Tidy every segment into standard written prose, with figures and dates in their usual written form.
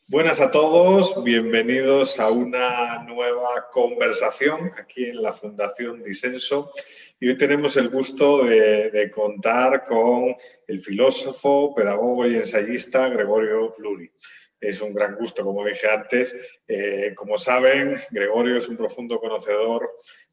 Buenas a todos, bienvenidos a una nueva conversación aquí en la Fundación Disenso. Y hoy tenemos el gusto de contar con el filósofo, pedagogo y ensayista Gregorio Luri. Es un gran gusto, como dije antes. Como saben, Gregorio es un profundo conocedor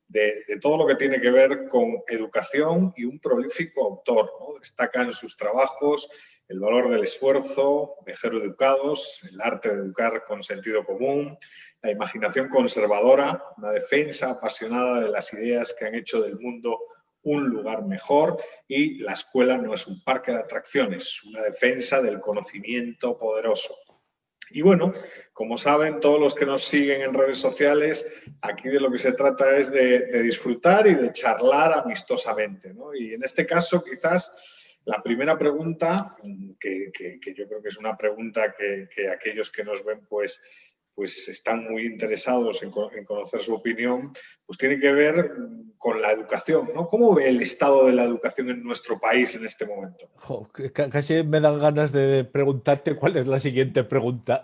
de todo lo que tiene que ver con educación y un prolífico autor, ¿no? Destaca en sus trabajos el valor del esfuerzo, Mejor Educados, el arte de educar con sentido común, la imaginación conservadora, una defensa apasionada de las ideas que han hecho del mundo un lugar mejor, y la escuela no es un parque de atracciones, una defensa del conocimiento poderoso. Y bueno, como saben todos los que nos siguen en redes sociales, aquí de lo que se trata es de disfrutar y de charlar amistosamente, ¿no? Y en este caso quizás la primera pregunta, que yo creo que es una pregunta que aquellos que nos ven pues están muy interesados en conocer su opinión, pues tiene que ver con la educación, ¿no? ¿Cómo ve el estado de la educación en nuestro país en este momento? Jo, casi me dan ganas de preguntarte cuál es la siguiente pregunta.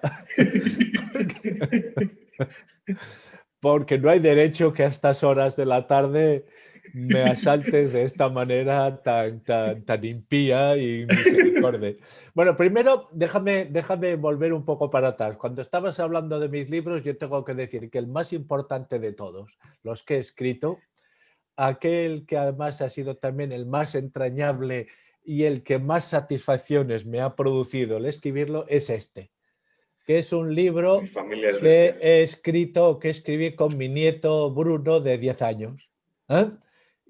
Porque no hay derecho que a estas horas de la tarde me asaltes de esta manera tan impía y misericordia. Bueno, primero déjame volver un poco para atrás. Cuando estabas hablando de mis libros, yo tengo que decir que el más importante de todos, los que he escrito, aquel que además ha sido también el más entrañable y el que más satisfacciones me ha producido el escribirlo, es este, que es un Mi libro familia es que bestial. escribí con mi nieto Bruno de 10 años. ¿Eh?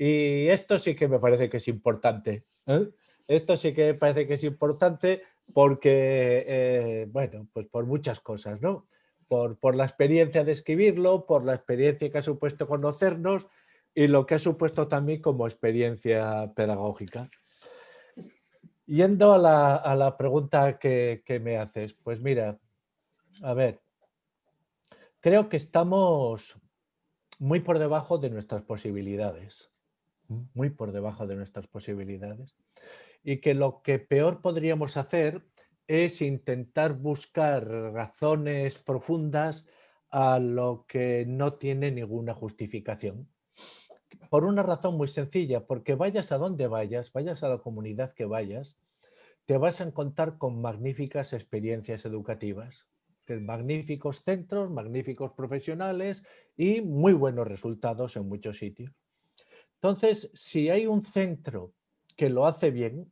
Y esto sí que me parece que es importante. ¿Eh? Esto sí que me parece que es importante porque, bueno, pues por muchas cosas, ¿no? Por la experiencia de escribirlo, por la experiencia que ha supuesto conocernos y lo que ha supuesto también como experiencia pedagógica. Yendo a la pregunta que me haces, pues mira, a ver, creo que estamos muy por debajo de nuestras posibilidades, muy por debajo de nuestras posibilidades, y que lo que peor podríamos hacer es intentar buscar razones profundas a lo que no tiene ninguna justificación. Por una razón muy sencilla, porque vayas a donde vayas, vayas a la comunidad que vayas, te vas a encontrar con magníficas experiencias educativas, magníficos centros, magníficos profesionales y muy buenos resultados en muchos sitios. Entonces, si hay un centro que lo hace bien,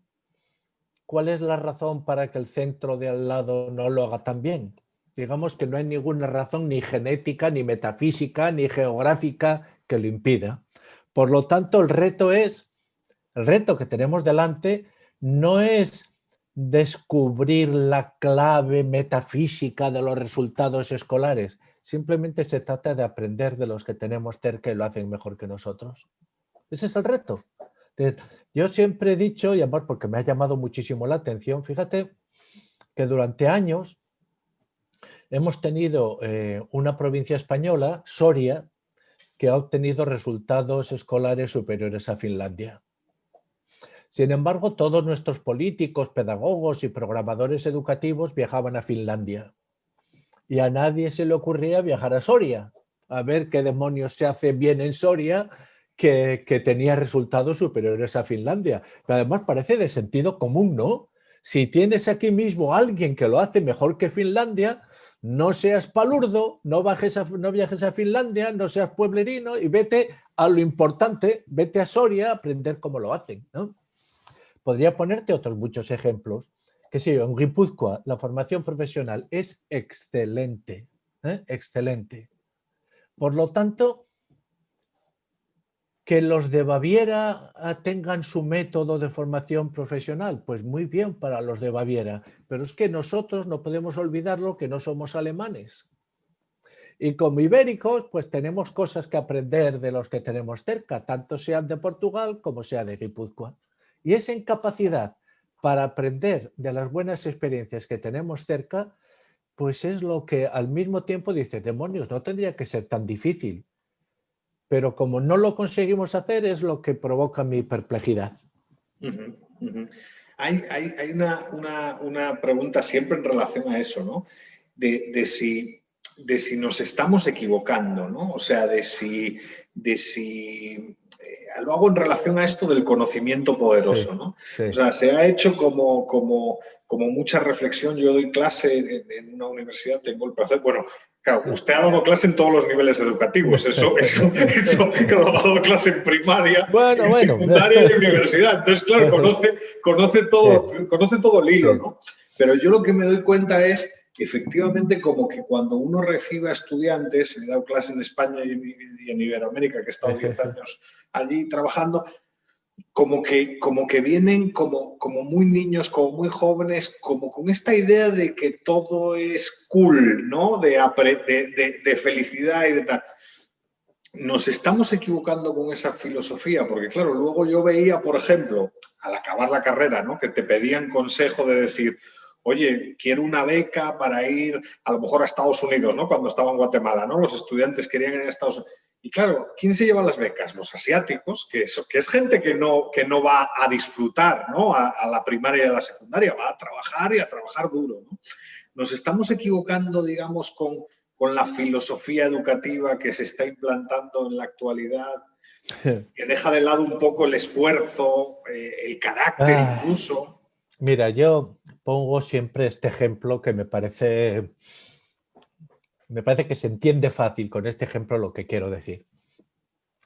¿cuál es la razón para que el centro de al lado no lo haga tan bien? Digamos que no hay ninguna razón ni genética, ni metafísica, ni geográfica que lo impida. Por lo tanto, el reto que tenemos delante no es descubrir la clave metafísica de los resultados escolares. Simplemente se trata de aprender de los que tenemos cerca y lo hacen mejor que nosotros. Ese es el reto. Yo siempre he dicho, y además porque me ha llamado muchísimo la atención, fíjate que durante años hemos tenido una provincia española, Soria, que ha obtenido resultados escolares superiores a Finlandia. Sin embargo, todos nuestros políticos, pedagogos y programadores educativos viajaban a Finlandia. Y a nadie se le ocurría viajar a Soria, a ver qué demonios se hace bien en Soria, que tenía resultados superiores a Finlandia. Pero además parece de sentido común, ¿no? Si tienes aquí mismo a alguien que lo hace mejor que Finlandia, no seas palurdo, no viajes a Finlandia, no seas pueblerino y vete a lo importante, vete a Soria a aprender cómo lo hacen, ¿no? Podría ponerte otros muchos ejemplos. Que sé yo, en Guipúzcoa la formación profesional es excelente, excelente. Por lo tanto, que los de Baviera tengan su método de formación profesional, pues muy bien para los de Baviera, pero es que nosotros no podemos olvidarlo que no somos alemanes. Y como ibéricos, pues tenemos cosas que aprender de los que tenemos cerca, tanto sean de Portugal como sea de Guipúzcoa. Y esa incapacidad para aprender de las buenas experiencias que tenemos cerca, pues es lo que al mismo tiempo dice, demonios, no tendría que ser tan difícil. Pero como no lo conseguimos hacer es lo que provoca mi perplejidad. Uh-huh, uh-huh. Hay una pregunta siempre en relación a eso, ¿no? de si nos estamos equivocando, ¿no? O sea, de si lo hago en relación a esto del conocimiento poderoso, Sí, ¿no? sí. O sea, se ha hecho como mucha reflexión. Yo doy clase en una universidad, tengo el placer, bueno, claro, usted ha dado clase en todos los niveles educativos, eso claro, ha dado clase en primaria, Bueno, en bueno. secundaria y en universidad, entonces, claro, conoce todo el hilo, Sí. ¿no? Pero yo lo que me doy cuenta es, efectivamente, como que cuando uno recibe a estudiantes, he dado clase en España y en Iberoamérica, que he estado 10 años allí trabajando, como que vienen como muy niños, como muy jóvenes, como con esta idea de que todo es cool, ¿no? De felicidad y de tal. Nos estamos equivocando con esa filosofía, porque claro, luego yo veía, por ejemplo, al acabar la carrera, ¿no? Que te pedían consejo de decir, oye, quiero una beca para ir a lo mejor a Estados Unidos, ¿no? Cuando estaba en Guatemala, ¿no? Los estudiantes querían ir a Estados Unidos. Y claro, ¿quién se lleva las becas? Los asiáticos, que es gente que no va a disfrutar, ¿no? A la primaria y a la secundaria, va a trabajar y a trabajar duro, ¿no? Nos estamos equivocando, digamos, con la filosofía educativa que se está implantando en la actualidad, que deja de lado un poco el esfuerzo, el carácter incluso. Mira, yo pongo siempre este ejemplo que me parece que se entiende fácil con este ejemplo lo que quiero decir.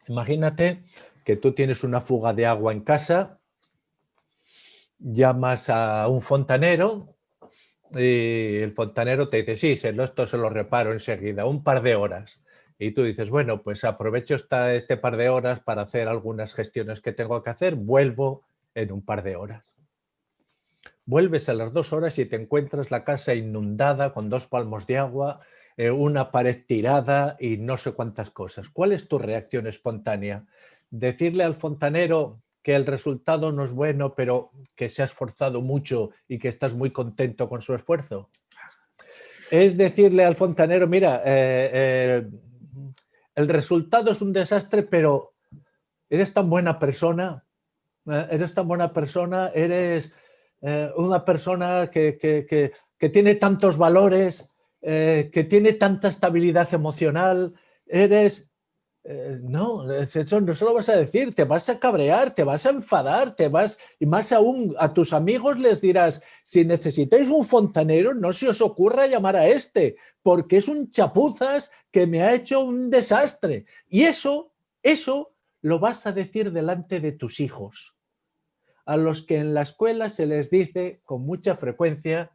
Imagínate que tú tienes una fuga de agua en casa, llamas a un fontanero y el fontanero te dice, sí, esto se lo reparo enseguida, un par de horas. Y tú dices, bueno, pues aprovecho este par de horas para hacer algunas gestiones que tengo que hacer, vuelvo en un par de horas. Vuelves a las 2 horas y te encuentras la casa inundada con 2 palmos de agua, una pared tirada y no sé cuántas cosas. ¿Cuál es tu reacción espontánea? ¿Decirle al fontanero que el resultado no es bueno, pero que se ha esforzado mucho y que estás muy contento con su esfuerzo? Es decirle al fontanero, mira, el resultado es un desastre, pero eres tan buena persona, eres una persona que tiene tantos valores, que tiene tanta estabilidad emocional, eres... no, eso no se lo vas a decir, te vas a cabrear, te vas a enfadar, y más aún a tus amigos les dirás, si necesitáis un fontanero, no se os ocurra llamar a este, porque es un chapuzas que me ha hecho un desastre. Y eso lo vas a decir delante de tus hijos, a los que en la escuela se les dice con mucha frecuencia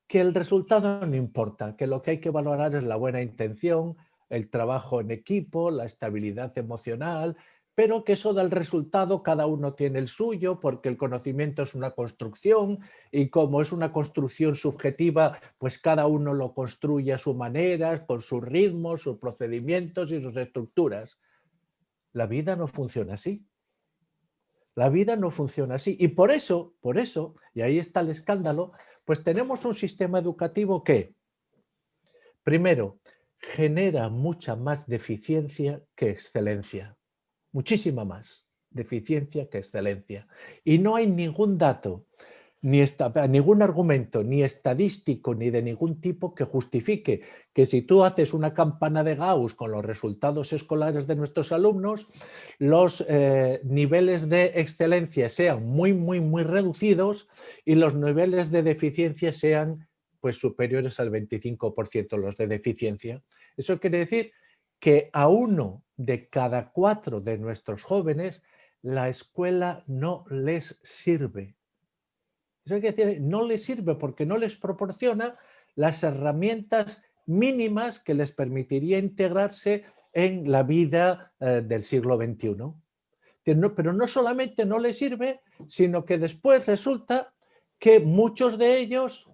que el resultado no importa, que lo que hay que valorar es la buena intención, el trabajo en equipo, la estabilidad emocional, pero que eso del resultado cada uno tiene el suyo, porque el conocimiento es una construcción y como es una construcción subjetiva, pues cada uno lo construye a su manera, con sus ritmos, sus procedimientos y sus estructuras. La vida no funciona así. La vida no funciona así. Y por eso, y ahí está el escándalo, pues tenemos un sistema educativo que, primero, genera mucha más deficiencia que excelencia. Muchísima más deficiencia que excelencia. Y no hay ningún dato, ningún argumento, ni estadístico, ni de ningún tipo que justifique que si tú haces una campana de Gauss con los resultados escolares de nuestros alumnos, los niveles de excelencia sean muy reducidos y los niveles de deficiencia sean pues superiores al 25% los de deficiencia. Eso quiere decir que a 1 de cada 4 de nuestros jóvenes la escuela no les sirve. Eso quiere decir, no les sirve porque no les proporciona las herramientas mínimas que les permitiría integrarse en la vida del siglo XXI. Pero no solamente no les sirve, sino que después resulta que muchos de ellos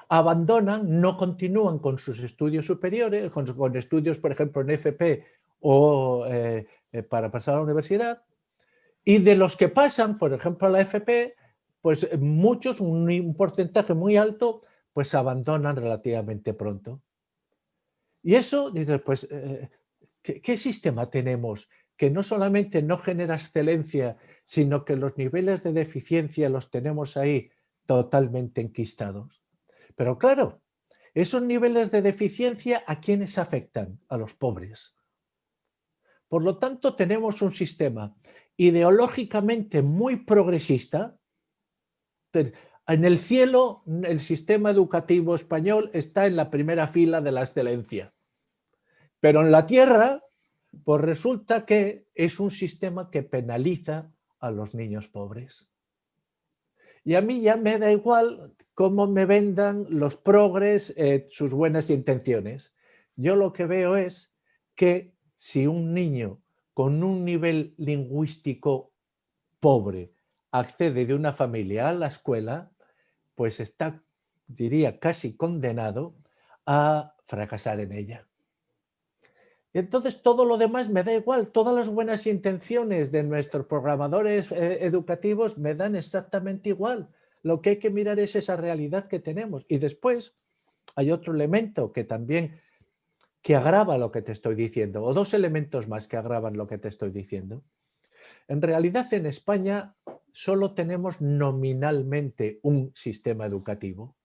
abandonan, no continúan con sus estudios superiores, con estudios, por ejemplo, en FP o para pasar a la universidad, y de los que pasan, por ejemplo, a la FP, pues muchos, un porcentaje muy alto, pues abandonan relativamente pronto. Y eso, dices, pues, ¿qué sistema tenemos? Que no solamente no genera excelencia, sino que los niveles de deficiencia los tenemos ahí totalmente enquistados. Pero claro, Esos niveles de deficiencia, ¿a quiénes afectan? A los pobres. Por lo tanto, tenemos un sistema ideológicamente muy progresista. En el cielo, el sistema educativo español está en la primera fila de la excelencia. Pero en la tierra, pues resulta que es un sistema que penaliza a los niños pobres. Y a mí ya me da igual cómo me vendan los progres sus buenas intenciones. Yo lo que veo es que si un niño con un nivel lingüístico pobre accede de una familia a la escuela, pues está, diría, casi condenado a fracasar en ella. Y entonces todo lo demás me da igual, todas las buenas intenciones de nuestros programadores educativos me dan exactamente igual. Lo que hay que mirar es esa realidad que tenemos. Y después hay otro elemento que también que agrava lo que te estoy diciendo, o dos elementos más que agravan lo que te estoy diciendo. En realidad en España solo tenemos nominalmente un sistema educativo.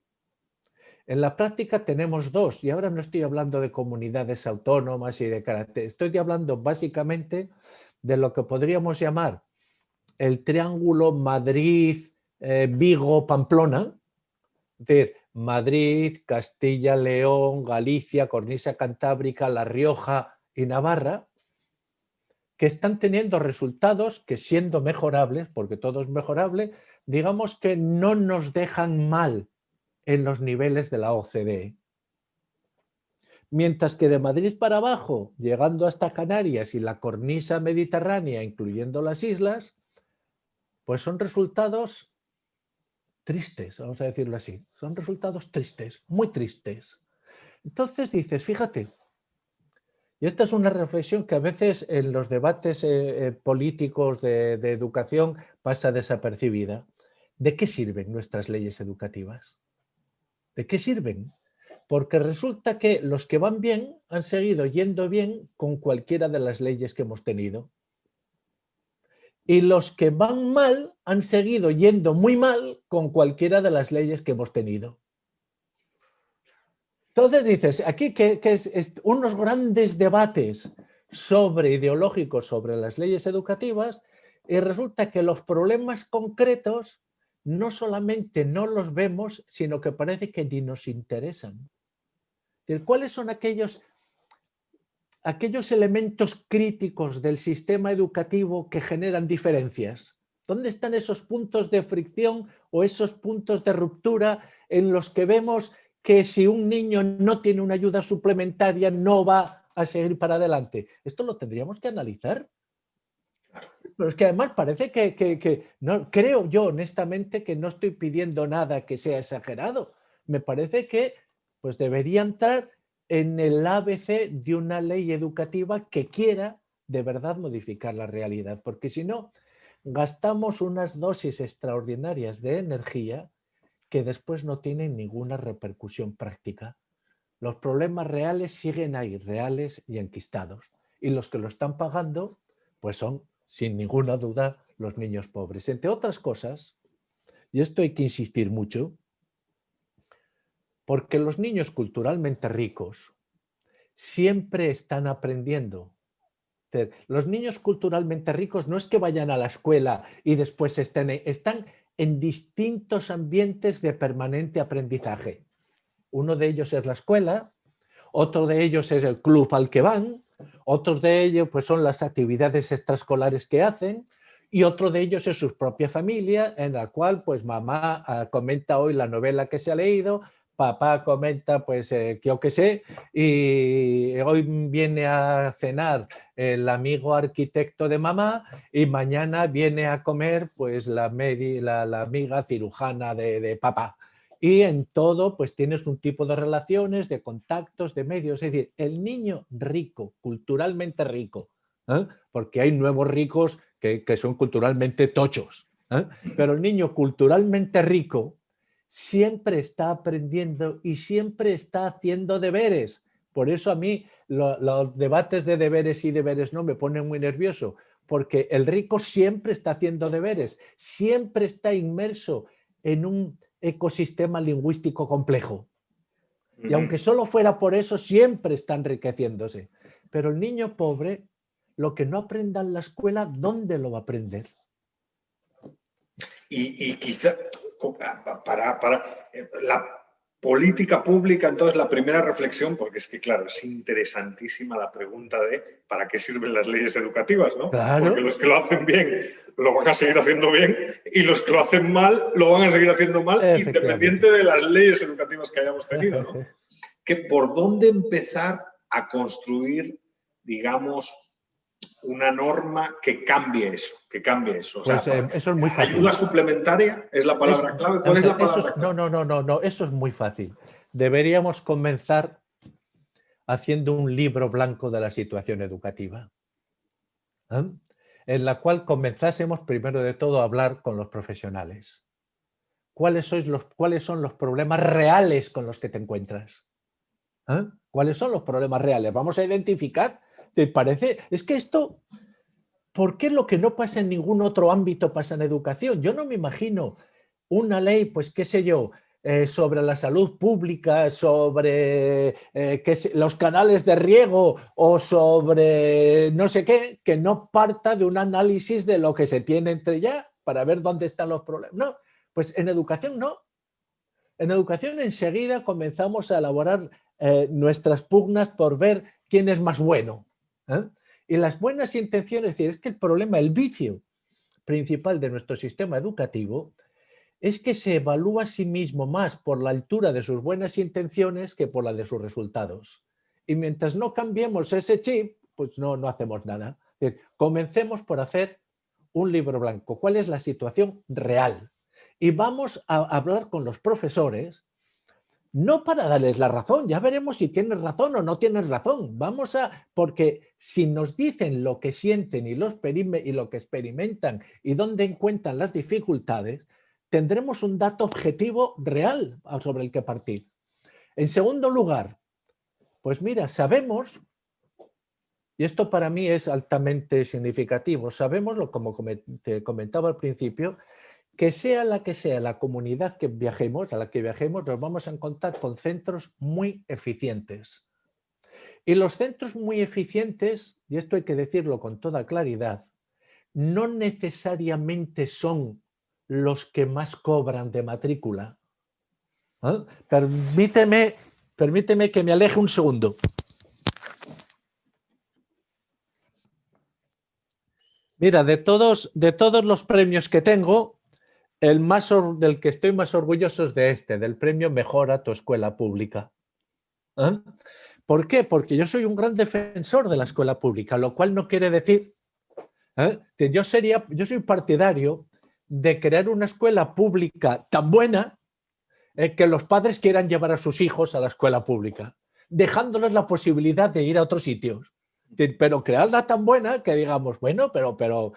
En la práctica tenemos dos, y ahora no estoy hablando de comunidades autónomas y de carácter, estoy hablando básicamente de lo que podríamos llamar el triángulo Madrid-Vigo-Pamplona, es decir, Madrid, Castilla, León, Galicia, Cornisa Cantábrica, La Rioja y Navarra, que están teniendo resultados que, siendo mejorables, porque todo es mejorable, digamos que no nos dejan mal en los niveles de la OCDE. Mientras que de Madrid para abajo, llegando hasta Canarias y la cornisa mediterránea, incluyendo las islas, pues son resultados tristes, vamos a decirlo así. Son resultados tristes, muy tristes. Entonces dices, fíjate, y esta es una reflexión que a veces en los debates políticos de educación pasa desapercibida. ¿De qué sirven nuestras leyes educativas? ¿De qué sirven? Porque resulta que los que van bien han seguido yendo bien con cualquiera de las leyes que hemos tenido. Y los que van mal han seguido yendo muy mal con cualquiera de las leyes que hemos tenido. Entonces dices, aquí que es unos grandes debates ideológicos sobre las leyes educativas, y resulta que los problemas concretos no solamente no los vemos, sino que parece que ni nos interesan. ¿Cuáles son aquellos elementos críticos del sistema educativo que generan diferencias? ¿Dónde están esos puntos de fricción o esos puntos de ruptura en los que vemos que si un niño no tiene una ayuda suplementaria no va a seguir para adelante? Esto lo tendríamos que analizar. Pero es que además parece que no, creo yo honestamente que no estoy pidiendo nada que sea exagerado. Me parece que pues debería entrar en el ABC de una ley educativa que quiera de verdad modificar la realidad, porque si no, gastamos unas dosis extraordinarias de energía que después no tienen ninguna repercusión práctica. Los problemas reales siguen ahí, reales y enquistados. Y los que lo están pagando, pues son, sin ninguna duda, los niños pobres. Entre otras cosas, y esto hay que insistir mucho, porque los niños culturalmente ricos siempre están aprendiendo. Los niños culturalmente ricos no es que vayan a la escuela y después están en distintos ambientes de permanente aprendizaje. Uno de ellos es la escuela, otro de ellos es el club al que van, otros de ellos pues, son las actividades extraescolares que hacen, y otro de ellos es su propia familia, en la cual pues mamá comenta hoy la novela que se ha leído, papá comenta pues que yo qué sé, y hoy viene a cenar el amigo arquitecto de mamá y mañana viene a comer pues la amiga cirujana de papá. Y en todo, pues tienes un tipo de relaciones, de contactos, de medios. Es decir, el niño rico, culturalmente rico, porque hay nuevos ricos que son culturalmente tochos, pero el niño culturalmente rico siempre está aprendiendo y siempre está haciendo deberes. Por eso a mí los debates de deberes y deberes no me ponen muy nervioso, porque el rico siempre está haciendo deberes, siempre está inmerso en un ecosistema lingüístico complejo. Y aunque solo fuera por eso, siempre está enriqueciéndose. Pero el niño pobre, lo que no aprenda en la escuela, ¿dónde lo va a aprender? Y quizá para la política pública, entonces la primera reflexión, porque es que claro, es interesantísima la pregunta de ¿para qué sirven las leyes educativas? ¿No? Claro. Porque los que lo hacen bien lo van a seguir haciendo bien y los que lo hacen mal lo van a seguir haciendo mal, independiente de las leyes educativas que hayamos tenido, ¿no? Que por dónde empezar a construir, digamos, una norma que cambie eso, O pues sea, eso es muy fácil. ¿Ayuda suplementaria es la palabra clave? ¿Cuál es la palabra clave? No, eso es muy fácil. Deberíamos comenzar haciendo un libro blanco de la situación educativa, en la cual comenzásemos primero de todo a hablar con los profesionales. ¿Cuáles son los problemas reales con los que te encuentras? ¿Cuáles son los problemas reales? Vamos a identificar. ¿Te parece? Es que esto, ¿por qué lo que no pasa en ningún otro ámbito pasa en educación? Yo no me imagino una ley, pues qué sé yo, sobre la salud pública, sobre los canales de riego o sobre no sé qué, que no parta de un análisis de lo que se tiene entre ya para ver dónde están los problemas. No, pues en educación no. En educación enseguida comenzamos a elaborar nuestras pugnas por ver quién es más bueno. Y las buenas intenciones, es decir, es que el problema, el vicio principal de nuestro sistema educativo es que se evalúa a sí mismo más por la altura de sus buenas intenciones que por la de sus resultados. Y mientras no cambiemos ese chip, pues no hacemos nada. Es decir, comencemos por hacer un libro blanco. ¿Cuál es la situación real? Y vamos a hablar con los profesores, no para darles la razón, ya veremos si tienes razón o no tienes razón. Porque si nos dicen lo que sienten y lo que experimentan y dónde encuentran las dificultades, tendremos un dato objetivo real sobre el que partir. En segundo lugar, pues mira, sabemos, y esto para mí es altamente significativo, sabemos, como te comentaba al principio, que sea la comunidad a la que viajemos, nos vamos a encontrar con centros muy eficientes. Y los centros muy eficientes, y esto hay que decirlo con toda claridad, no necesariamente son los que más cobran de matrícula. Permíteme que me aleje un segundo. Mira, de todos los premios que tengo, del que estoy más orgulloso es del premio Mejora tu Escuela Pública. ¿Por qué? Porque yo soy un gran defensor de la escuela pública, lo cual no quiere decir que yo soy partidario de crear una escuela pública tan buena que los padres quieran llevar a sus hijos a la escuela pública, dejándoles la posibilidad de ir a otros sitios. Pero crearla tan buena que digamos, bueno, pero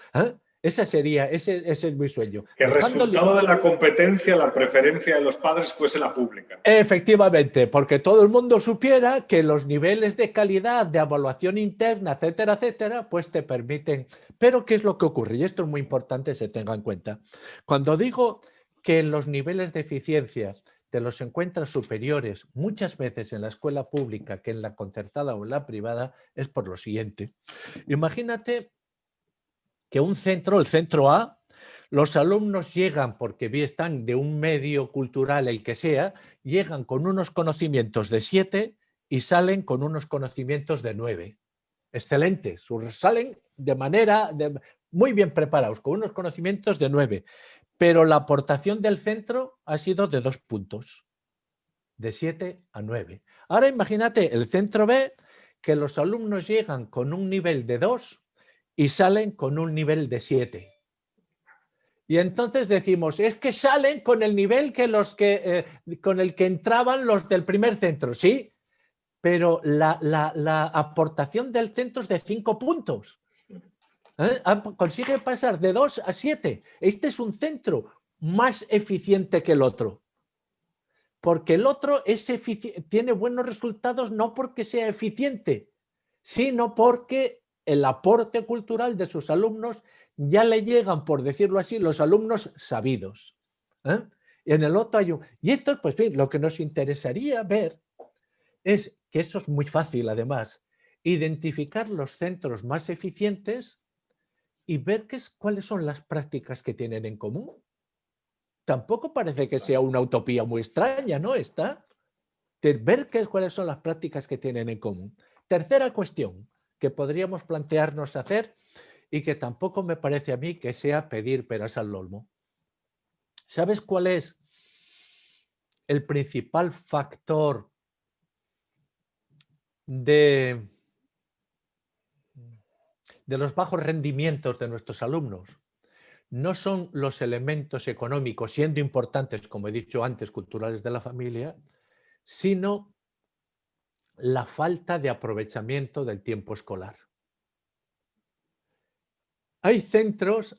ese es mi sueño. Que el resultado de la competencia, la preferencia de los padres fuese la pública. Efectivamente, porque todo el mundo supiera que los niveles de calidad, de evaluación interna, etcétera, etcétera, pues te permiten. Pero ¿qué es lo que ocurre? Y esto es muy importante que se tenga en cuenta. Cuando digo que los niveles de eficiencia te los encuentras superiores muchas veces en la escuela pública que en la concertada o en la privada, es por lo siguiente. Imagínate que el centro A, los alumnos llegan, porque están de un medio cultural, el que sea, llegan con unos conocimientos de 7 y salen con unos conocimientos de 9. Excelentes, salen muy bien preparados, con unos conocimientos de 9. Pero la aportación del centro ha sido de 2 puntos, de 7 a 9. Ahora imagínate el centro B, que los alumnos llegan con un nivel de 2 y salen con un nivel de 7. Y entonces decimos, es que salen con el nivel con el que entraban los del primer centro. Sí, pero la aportación del centro es de 5 puntos. Consigue pasar de 2 a 7. Este es un centro más eficiente que el otro. Porque el otro tiene buenos resultados no porque sea eficiente, sino porque el aporte cultural de sus alumnos ya le llegan, por decirlo así, los alumnos sabidos. Y en el otro hay y esto es, pues bien, lo que nos interesaría ver es que eso es muy fácil además, identificar los centros más eficientes y ver cuáles son las prácticas que tienen en común. Tampoco parece que sea una utopía muy extraña, ¿no? Ver cuáles son las prácticas que tienen en común. Tercera cuestión que podríamos plantearnos hacer y que tampoco me parece a mí que sea pedir peras al olmo. ¿Sabes cuál es el principal factor de los bajos rendimientos de nuestros alumnos? No son los elementos económicos, siendo importantes, como he dicho antes, culturales de la familia, sino la falta de aprovechamiento del tiempo escolar. Hay centros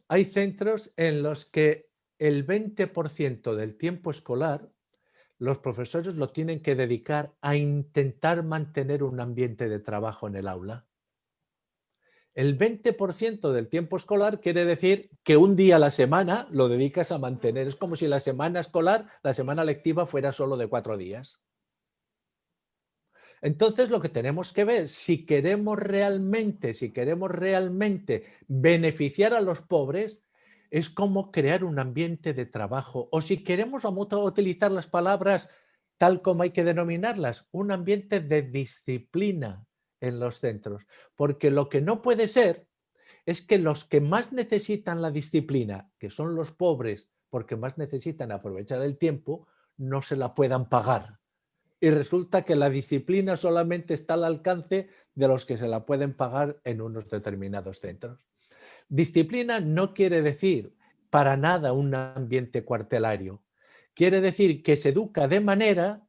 en los que el 20% del tiempo escolar los profesores lo tienen que dedicar a intentar mantener un ambiente de trabajo en el aula. El 20% del tiempo escolar quiere decir que un día a la semana lo dedicas a mantener. Es como si la semana escolar, la semana lectiva fuera solo de 4 días. Entonces lo que tenemos que ver, si queremos realmente beneficiar a los pobres, es cómo crear un ambiente de trabajo. O si queremos, vamos a utilizar las palabras tal como hay que denominarlas, un ambiente de disciplina en los centros. Porque lo que no puede ser es que los que más necesitan la disciplina, que son los pobres, porque más necesitan aprovechar el tiempo, no se la puedan pagar. Y resulta que la disciplina solamente está al alcance de los que se la pueden pagar en unos determinados centros. Disciplina no quiere decir para nada un ambiente cuartelario. Quiere decir que se educa de manera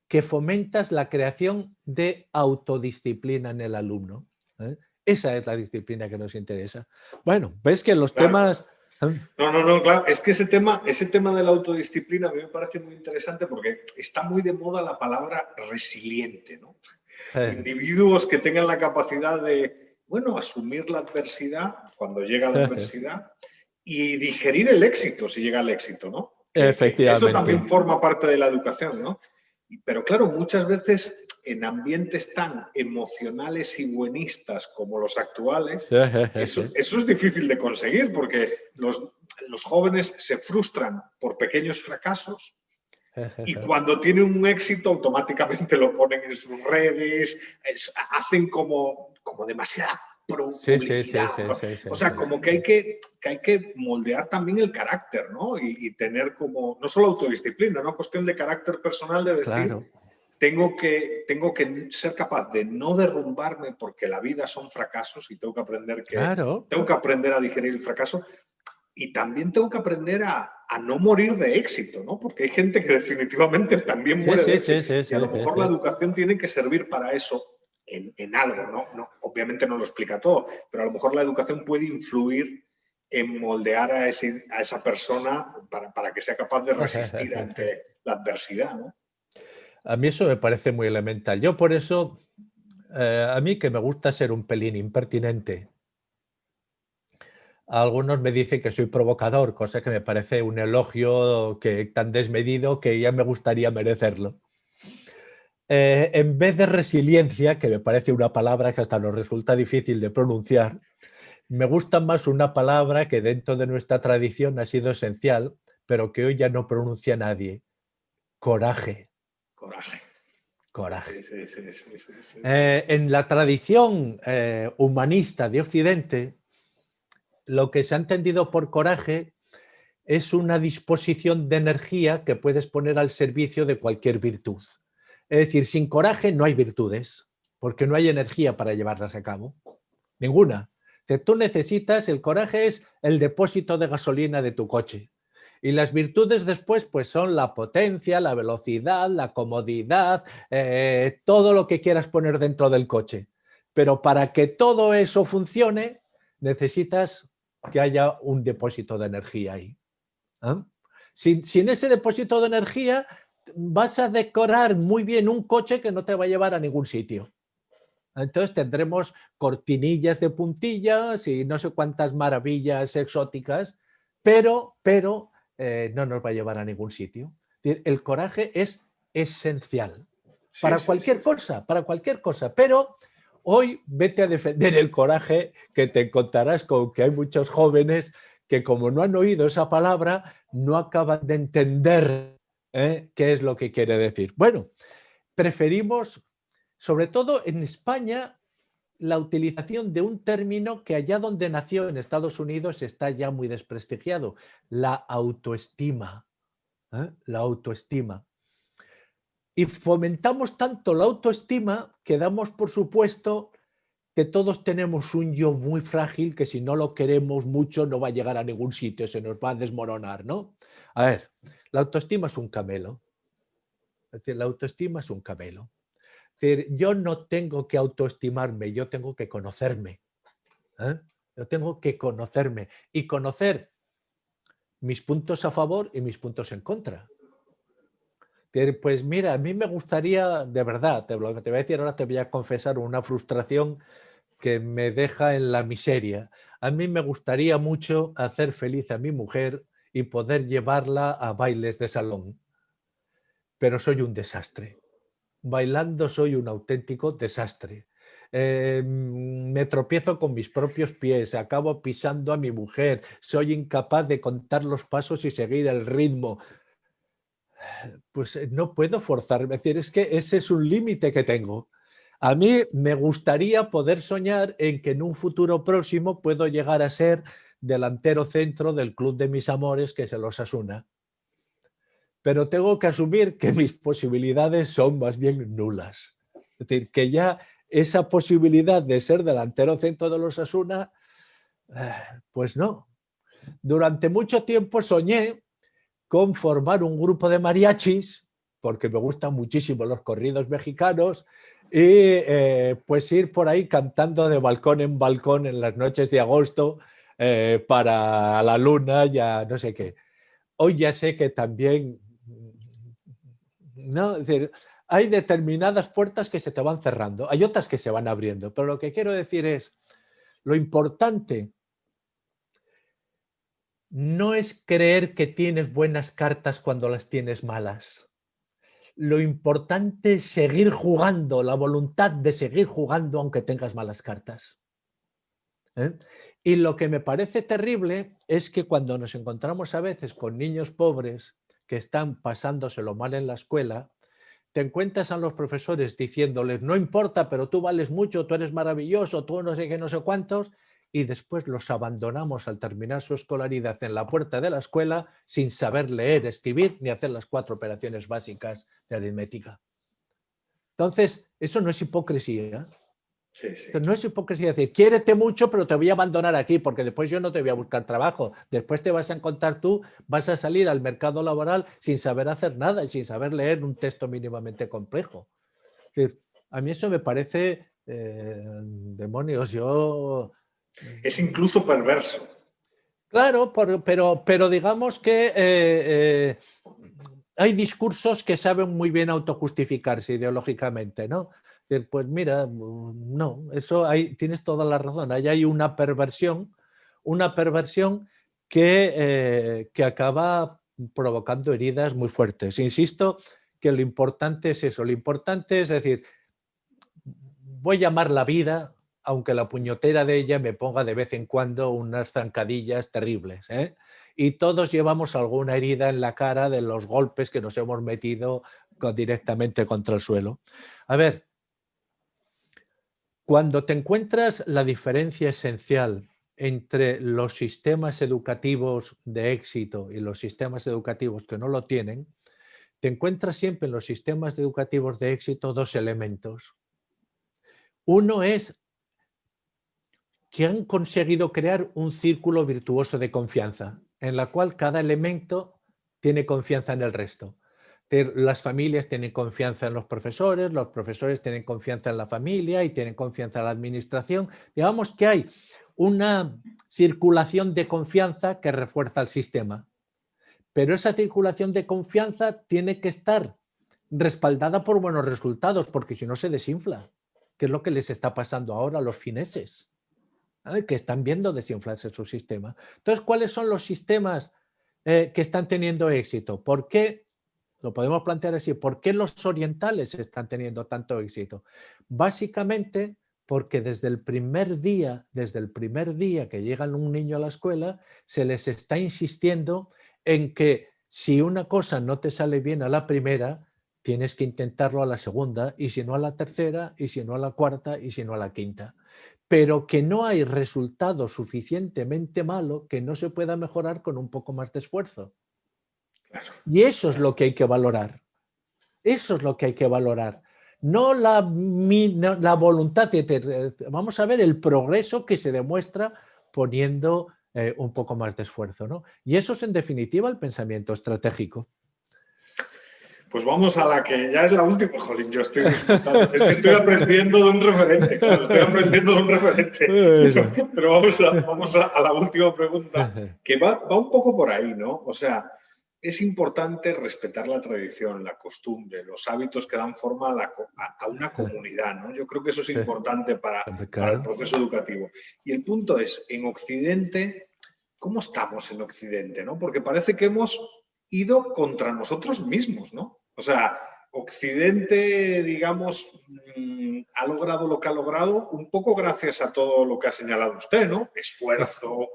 que fomentas la creación de autodisciplina en el alumno. Esa es la disciplina que nos interesa. Bueno, ves que los temas... No, claro, es que ese tema de la autodisciplina a mí me parece muy interesante porque está muy de moda la palabra resiliente, ¿no? Individuos que tengan la capacidad de, bueno, asumir la adversidad cuando llega la adversidad y digerir el éxito si llega el éxito, ¿no? Que eso también forma parte de la educación, ¿no? Pero claro, muchas veces en ambientes tan emocionales y buenistas como los actuales, eso es difícil de conseguir porque los jóvenes se frustran por pequeños fracasos y cuando tienen un éxito automáticamente lo ponen en sus redes, hacen como demasiada publicidad. O sea, como que hay que moldear también el carácter, ¿no? Y tener como, no solo autodisciplina, ¿no? Cuestión de carácter personal de decir, claro, tengo que ser capaz de no derrumbarme porque la vida son fracasos y tengo que aprender tengo que aprender a digerir el fracaso. Y también tengo que aprender a no morir de éxito, ¿no? Porque hay gente que definitivamente también muere de éxito. Y a lo mejor la educación tiene que servir para eso en algo, ¿no? Obviamente no lo explica todo, pero a lo mejor la educación puede influir en moldear a esa persona para que sea capaz de resistir ante la adversidad, ¿no? A mí eso me parece muy elemental. Yo por eso, a mí que me gusta ser un pelín impertinente, algunos me dicen que soy provocador, cosa que me parece un elogio tan desmedido que ya me gustaría merecerlo. En vez de resiliencia, que me parece una palabra que hasta nos resulta difícil de pronunciar, me gusta más una palabra que dentro de nuestra tradición ha sido esencial, pero que hoy ya no pronuncia nadie. Coraje. Coraje. Sí. En la tradición humanista de Occidente, lo que se ha entendido por coraje es una disposición de energía que puedes poner al servicio de cualquier virtud. Es decir, sin coraje no hay virtudes, porque no hay energía para llevarlas a cabo. Ninguna. Tú necesitas, el coraje es el depósito de gasolina de tu coche. Y las virtudes después pues son la potencia, la velocidad, la comodidad, todo lo que quieras poner dentro del coche. Pero para que todo eso funcione, necesitas que haya un depósito de energía ahí. Sin ese depósito de energía vas a decorar muy bien un coche que no te va a llevar a ningún sitio. Entonces tendremos cortinillas de puntillas y no sé cuántas maravillas exóticas, pero no nos va a llevar a ningún sitio. El coraje es esencial. Sí, sí, sí. para cualquier cosa. Pero hoy vete a defender el coraje, que te encontrarás con que hay muchos jóvenes que, como no han oído esa palabra, no acaban de entender qué es lo que quiere decir. Bueno, preferimos, sobre todo en España, la utilización de un término que allá donde nació, en Estados Unidos, está ya muy desprestigiado: la autoestima. La autoestima. Y fomentamos tanto la autoestima que damos por supuesto que todos tenemos un yo muy frágil, que si no lo queremos mucho no va a llegar a ningún sitio, se nos va a desmoronar, ¿no? A ver, la autoestima es un camelo. Es decir, la autoestima es un camelo. Es decir, yo no tengo que autoestimarme, yo tengo que conocerme. Yo tengo que conocerme y conocer mis puntos a favor y mis puntos en contra. Pues mira, a mí me gustaría, de verdad, lo que te voy a decir ahora, te voy a confesar una frustración que me deja en la miseria. A mí me gustaría mucho hacer feliz a mi mujer y poder llevarla a bailes de salón, pero soy un desastre. Bailando soy un auténtico desastre. Me tropiezo con mis propios pies, acabo pisando a mi mujer, soy incapaz de contar los pasos y seguir el ritmo. Pues no puedo forzarme, es decir, es que ese es un límite que tengo. A mí me gustaría poder soñar en que en un futuro próximo puedo llegar a ser delantero centro del club de mis amores, que es el Osasuna. Pero tengo que asumir que mis posibilidades son más bien nulas. Es decir, que ya esa posibilidad de ser delantero centro del Osasuna, pues no. Durante mucho tiempo soñé con formar un grupo de mariachis, porque me gustan muchísimo los corridos mexicanos, y pues ir por ahí cantando de balcón en balcón en las noches de agosto para la luna, ya no sé qué. Hoy ya sé que también, ¿no? Es decir, hay determinadas puertas que se te van cerrando, hay otras que se van abriendo, pero lo que quiero decir es, lo importante no es creer que tienes buenas cartas cuando las tienes malas. Lo importante es seguir jugando, la voluntad de seguir jugando aunque tengas malas cartas. Y lo que me parece terrible es que cuando nos encontramos a veces con niños pobres que están pasándoselo mal en la escuela, te encuentras a los profesores diciéndoles, no importa, pero tú vales mucho, tú eres maravilloso, tú no sé qué, no sé cuántos, y después los abandonamos al terminar su escolaridad en la puerta de la escuela sin saber leer, escribir ni hacer las 4 operaciones básicas de aritmética. Entonces, eso no es hipocresía. Sí, sí. Entonces, no es hipocresía decir, quiérete mucho, pero te voy a abandonar aquí, porque después yo no te voy a buscar trabajo. Después te vas a encontrar tú, vas a salir al mercado laboral sin saber hacer nada y sin saber leer un texto mínimamente complejo. Es decir, a mí eso me parece, demonios, yo... Es incluso perverso. Claro, pero digamos que hay discursos que saben muy bien autojustificarse ideológicamente, ¿no? Pues mira, no, eso tienes toda la razón, ahí hay una perversión que acaba provocando heridas muy fuertes. Insisto que lo importante es eso, lo importante es decir, voy a llamar la vida, aunque la puñetera de ella me ponga de vez en cuando unas zancadillas terribles, ¿eh? Y todos llevamos alguna herida en la cara de los golpes que nos hemos metido directamente contra el suelo. A ver, cuando te encuentras la diferencia esencial entre los sistemas educativos de éxito y los sistemas educativos que no lo tienen, te encuentras siempre en los sistemas educativos de éxito 2 elementos. Uno es que han conseguido crear un círculo virtuoso de confianza, en la cual cada elemento tiene confianza en el resto. Las familias tienen confianza en los profesores tienen confianza en la familia y tienen confianza en la administración. Digamos que hay una circulación de confianza que refuerza el sistema. Pero esa circulación de confianza tiene que estar respaldada por buenos resultados, porque si no se desinfla, que es lo que les está pasando ahora a los fineses, que están viendo desinflarse su sistema. Entonces, ¿cuáles son los sistemas que están teniendo éxito? ¿Por qué Lo podemos plantear así. ¿Por qué los orientales están teniendo tanto éxito? Básicamente porque desde el primer día que llega un niño a la escuela, se les está insistiendo en que si una cosa no te sale bien a la primera, tienes que intentarlo a la segunda, y si no a la tercera, y si no a la cuarta, y si no a la quinta. Pero que no hay resultado suficientemente malo que no se pueda mejorar con un poco más de esfuerzo. Y eso es lo que hay que valorar. Eso es lo que hay que valorar. No la voluntad. Vamos a ver el progreso que se demuestra poniendo un poco más de esfuerzo, ¿no? Y eso es en definitiva el pensamiento estratégico. Pues vamos a la que ya es la última. Jolín, yo estoy disfrutando. Es que estoy aprendiendo de un referente, claro, estoy aprendiendo de un referente. Pero vamos a la última pregunta, que va un poco por ahí, ¿no? O sea, es importante respetar la tradición, la costumbre, los hábitos que dan forma a una comunidad, ¿no? Yo creo que eso es importante para el proceso educativo. Y el punto es, en Occidente, ¿cómo estamos en Occidente, no? Porque parece que hemos ido contra nosotros mismos, ¿no? O sea, Occidente, digamos, ha logrado lo que ha logrado un poco gracias a todo lo que ha señalado usted, ¿no? Esfuerzo,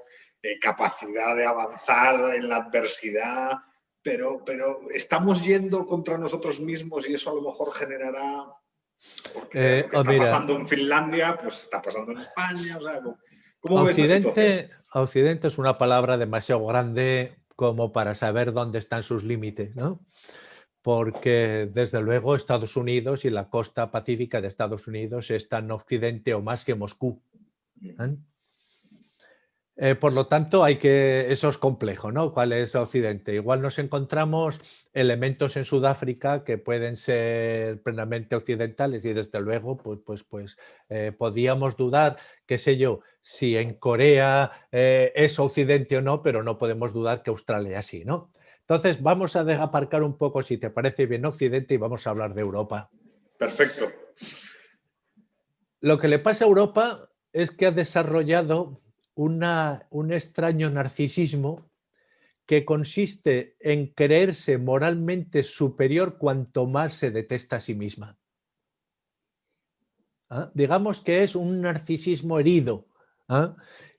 capacidad de avanzar en la adversidad, pero estamos yendo contra nosotros mismos y eso a lo mejor generará, porque lo que está pasando en Finlandia, pues está pasando en España, o sea, ¿cómo ves esa situación? Occidente es una palabra demasiado grande como para saber dónde están sus límites, ¿no? Porque desde luego Estados Unidos y la costa pacífica de Estados Unidos están en Occidente o más que Moscú. Por lo tanto, eso es complejo, ¿no? ¿Cuál es Occidente? Igual nos encontramos elementos en Sudáfrica que pueden ser plenamente occidentales y desde luego podíamos dudar, qué sé yo, si en Corea es Occidente o no, pero no podemos dudar que Australia sí, ¿no? Entonces vamos a aparcar un poco, si te parece bien, Occidente y vamos a hablar de Europa. Perfecto. Lo que le pasa a Europa es que ha desarrollado un extraño narcisismo que consiste en creerse moralmente superior cuanto más se detesta a sí misma. Digamos que es un narcisismo herido.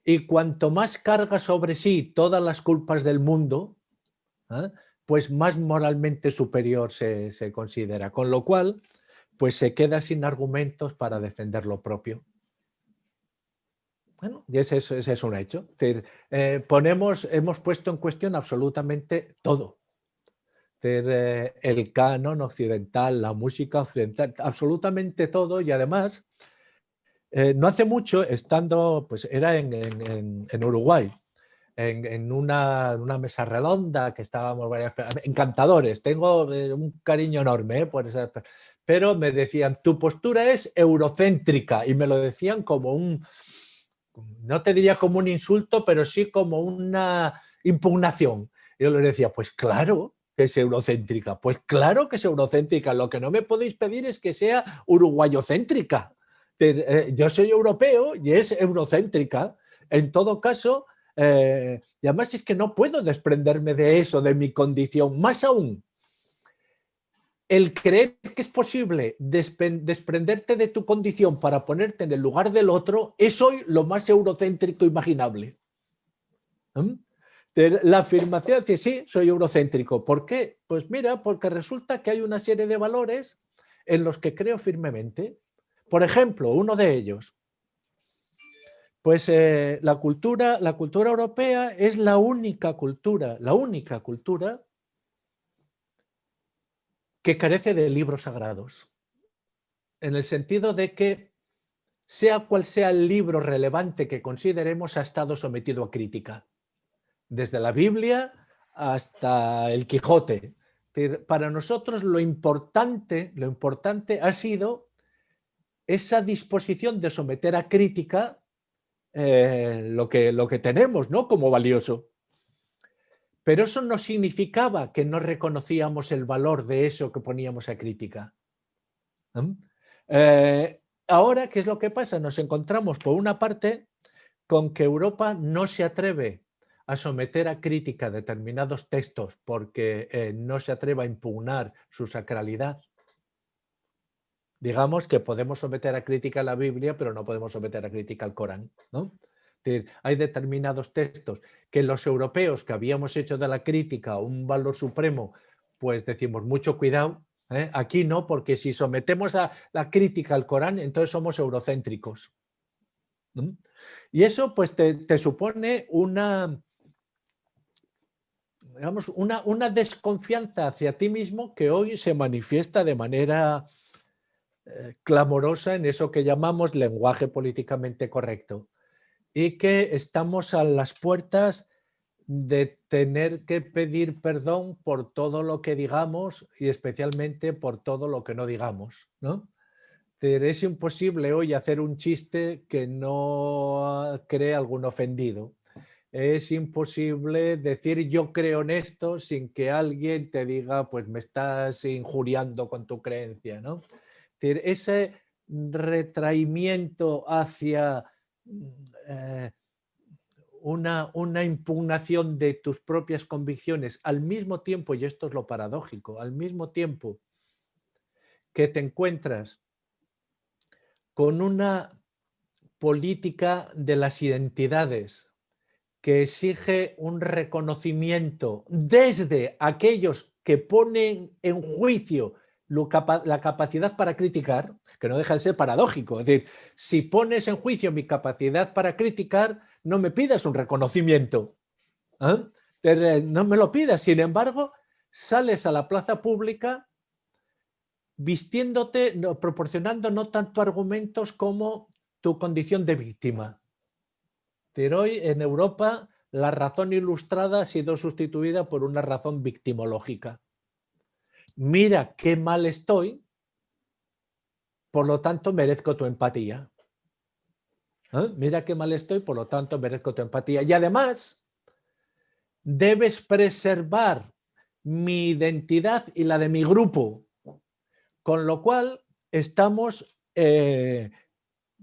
Y cuanto más carga sobre sí todas las culpas del mundo, pues más moralmente superior se considera. Con lo cual, pues se queda sin argumentos para defender lo propio. Bueno, y ese es un hecho. Es decir, hemos puesto en cuestión absolutamente todo. Es decir, el canon occidental, la música occidental, absolutamente todo. Y además, no hace mucho, pues era en Uruguay, en una mesa redonda que estábamos encantadores. Tengo un cariño enorme por esa, pero me decían, tu postura es eurocéntrica, y me lo decían como no te diría como un insulto, pero sí como una impugnación. Yo les decía, pues claro que es eurocéntrica, pues claro que es eurocéntrica, lo que no me podéis pedir es que sea uruguayocéntrica. Yo soy europeo y es eurocéntrica. En todo caso, y además es que no puedo desprenderme de eso, de mi condición. Más aún, el creer que es posible desprenderte de tu condición para ponerte en el lugar del otro es hoy lo más eurocéntrico imaginable. La afirmación de decir, sí, soy eurocéntrico. ¿Por qué? Pues mira, porque resulta que hay una serie de valores en los que creo firmemente. Por ejemplo, uno de ellos, pues la cultura europea es la única cultura que carece de libros sagrados, en el sentido de que sea cual sea el libro relevante que consideremos, ha estado sometido a crítica, desde la Biblia hasta el Quijote. Para nosotros lo importante ha sido esa disposición de someter a crítica lo que tenemos, ¿no?, como valioso. Pero eso no significaba que no reconocíamos el valor de eso que poníamos a crítica. Ahora, ¿qué es lo que pasa? Nos encontramos, por una parte, con que Europa no se atreve a someter a crítica determinados textos porque no se atreva a impugnar su sacralidad. Digamos que podemos someter a crítica la Biblia, pero no podemos someter a crítica al Corán, ¿no? Es decir, hay determinados textos que los europeos que habíamos hecho de la crítica un valor supremo, pues decimos mucho cuidado, ¿eh? Aquí no, porque si sometemos a la crítica al Corán, entonces somos eurocéntricos, ¿no? Y eso pues te supone una, digamos, una desconfianza hacia ti mismo que hoy se manifiesta de manera clamorosa en eso que llamamos lenguaje políticamente correcto y que estamos a las puertas de tener que pedir perdón por todo lo que digamos y especialmente por todo lo que no digamos, ¿no? Es imposible hoy hacer un chiste que no cree algún ofendido. Es imposible decir yo creo en esto sin que alguien te diga pues me estás injuriando con tu creencia, ¿no? Ese retraimiento hacia una impugnación de tus propias convicciones al mismo tiempo, y esto es lo paradójico, al mismo tiempo que te encuentras con una política de las identidades que exige un reconocimiento desde aquellos que ponen en juicio la capacidad para criticar, que no deja de ser paradójico. Es decir, si pones en juicio mi capacidad para criticar, no me pidas un reconocimiento. ¿Eh? No me lo pidas. Sin embargo, sales a la plaza pública vistiéndote, proporcionando no tanto argumentos como tu condición de víctima. Pero hoy en Europa la razón ilustrada ha sido sustituida por una razón victimológica. Mira qué mal estoy, por lo tanto merezco tu empatía. ¿Eh? Mira qué mal estoy, por lo tanto merezco tu empatía. Y además, debes preservar mi identidad y la de mi grupo. Con lo cual, estamos, y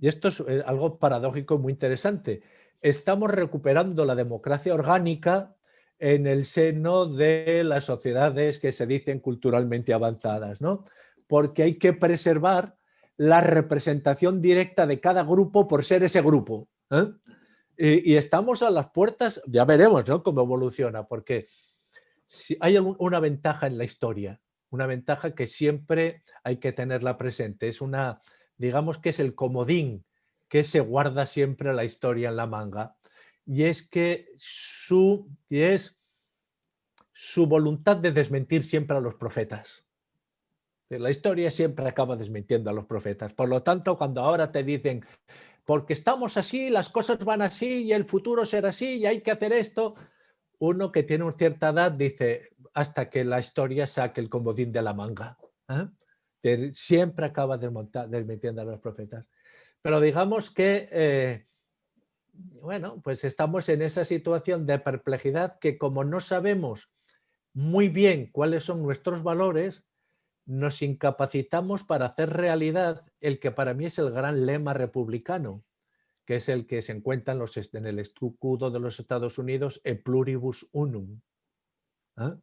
esto es algo paradójico muy interesante, estamos recuperando la democracia orgánica en el seno de las sociedades que se dicen culturalmente avanzadas, ¿no? Porque hay que preservar la representación directa de cada grupo por ser ese grupo, ¿eh? Y estamos a las puertas, ya veremos, ¿no?, cómo evoluciona, porque si hay una ventaja en la historia, una ventaja que siempre hay que tenerla presente, es una, digamos que es el comodín que se guarda siempre la historia en la manga, y es que es su voluntad de desmentir siempre a los profetas. La historia siempre acaba desmintiendo a los profetas. Por lo tanto, cuando ahora te dicen, porque estamos así, las cosas van así y el futuro será así y hay que hacer esto, uno que tiene una cierta edad dice, hasta que la historia saque el comodín de la manga. ¿Eh? Siempre acaba desmintiendo a los profetas. Pero digamos que, bueno, pues estamos en esa situación de perplejidad que como no sabemos muy bien cuáles son nuestros valores, nos incapacitamos para hacer realidad el que para mí es el gran lema republicano, que es el que se encuentra en el escudo de los Estados Unidos, e pluribus unum. ¿Eh?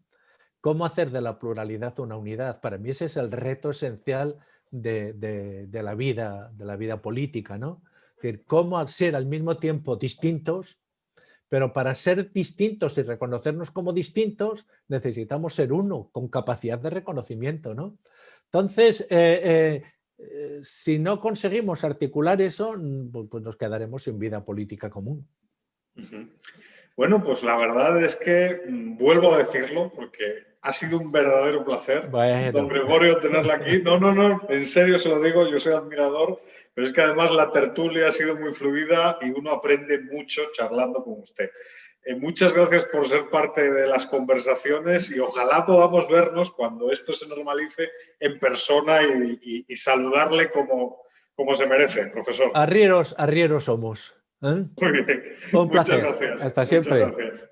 ¿Cómo hacer de la pluralidad una unidad? Para mí ese es el reto esencial de la vida política, ¿no? Es decir, cómo ser al mismo tiempo distintos, pero para ser distintos y reconocernos como distintos necesitamos ser uno, con capacidad de reconocimiento, ¿no? Entonces, si no conseguimos articular eso, pues nos quedaremos sin vida política común. Bueno, pues la verdad es que vuelvo a decirlo porque ha sido un verdadero placer, bueno, don Gregorio, tenerla aquí. No, en serio se lo digo, yo soy admirador, pero es que además la tertulia ha sido muy fluida y uno aprende mucho charlando con usted. Muchas gracias por ser parte de las conversaciones y ojalá podamos vernos cuando esto se normalice en persona y saludarle como se merece, profesor. Arrieros somos. ¿Eh? Muy bien. Un placer. Muchas gracias. Hasta siempre. Muchas gracias.